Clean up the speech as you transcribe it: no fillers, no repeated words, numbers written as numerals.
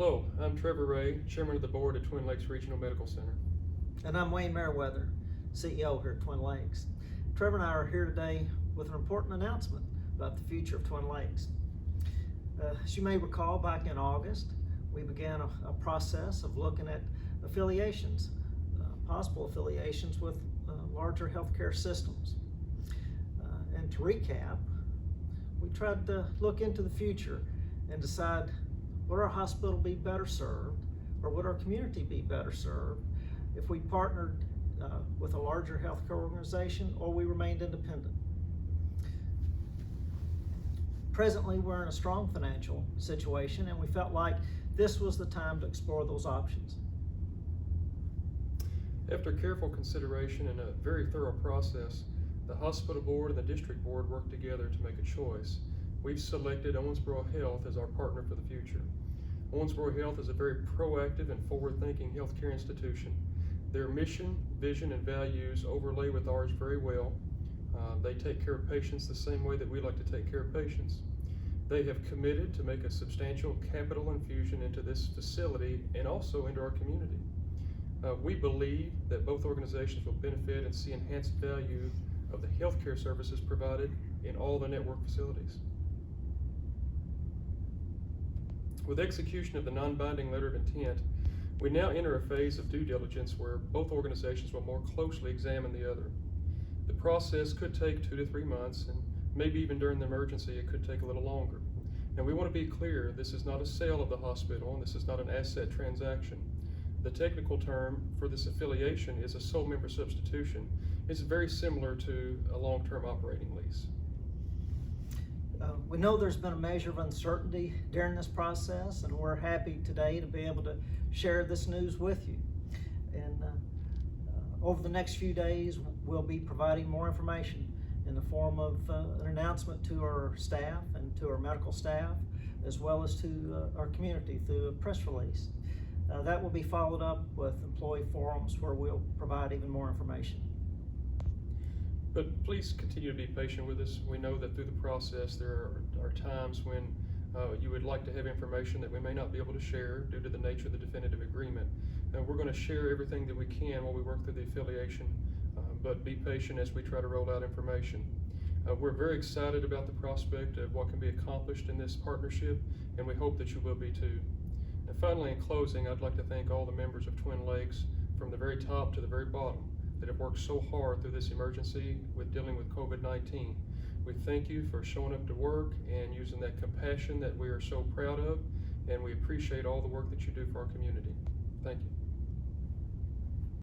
Hello, I'm Trevor Ray, Chairman of the Board at Twin Lakes Regional Medical Center. And I'm Wayne Merriweather, CEO here at Twin Lakes. Trevor and I are here today with an important announcement about the future of Twin Lakes. As you may recall, back in August, we began a process of looking at affiliations, possible affiliations with larger healthcare systems. And to recap, we tried to look into the future and decide, would our hospital be better served, or would our community be better served if we partnered with a larger healthcare organization, or we remained independent? Presently, we're in a strong financial situation, and we felt like this was the time to explore those options. After careful consideration and a very thorough process, the hospital board and the district board worked together to make a choice. We've selected Owensboro Health as our partner for the future. Owensboro Health is a very proactive and forward-thinking healthcare institution. Their mission, vision, and values overlay with ours very well. They take care of patients the same way that we like to take care of patients. They have committed to make a substantial capital infusion into this facility and also into our community. We believe that both organizations will benefit and see enhanced value of the healthcare services provided in all the network facilities. With execution of the non-binding letter of intent, we now enter a phase of due diligence where both organizations will more closely examine the other. The process could take 2 to 3 months, and maybe even during the emergency it could take a little longer. And we want to be clear, this is not a sale of the hospital, and this is not an asset transaction. The technical term for this affiliation is a sole member substitution. It's very similar to a long-term operating lease. We know there's been a measure of uncertainty during this process, and we're happy today to be able to share this news with you. And over the next few days, we'll be providing more information in the form of an announcement to our staff and to our medical staff, as well as to our community through a press release. That will be followed up with employee forums where we'll provide even more information. But please continue to be patient with us. We know that through the process there are times when you would like to have information that we may not be able to share due to the nature of the definitive agreement. We're going to share everything that we can while we work through the affiliation, but be patient as we try to roll out information. We're very excited about the prospect of what can be accomplished in this partnership, and we hope that you will be too. And finally, in closing, I'd like to thank all the members of Twin Lakes from the very top to the very bottom that have worked so hard through this emergency with dealing with COVID-19. We thank you for showing up to work and using that compassion that we are so proud of, and we appreciate all the work that you do for our community. Thank you.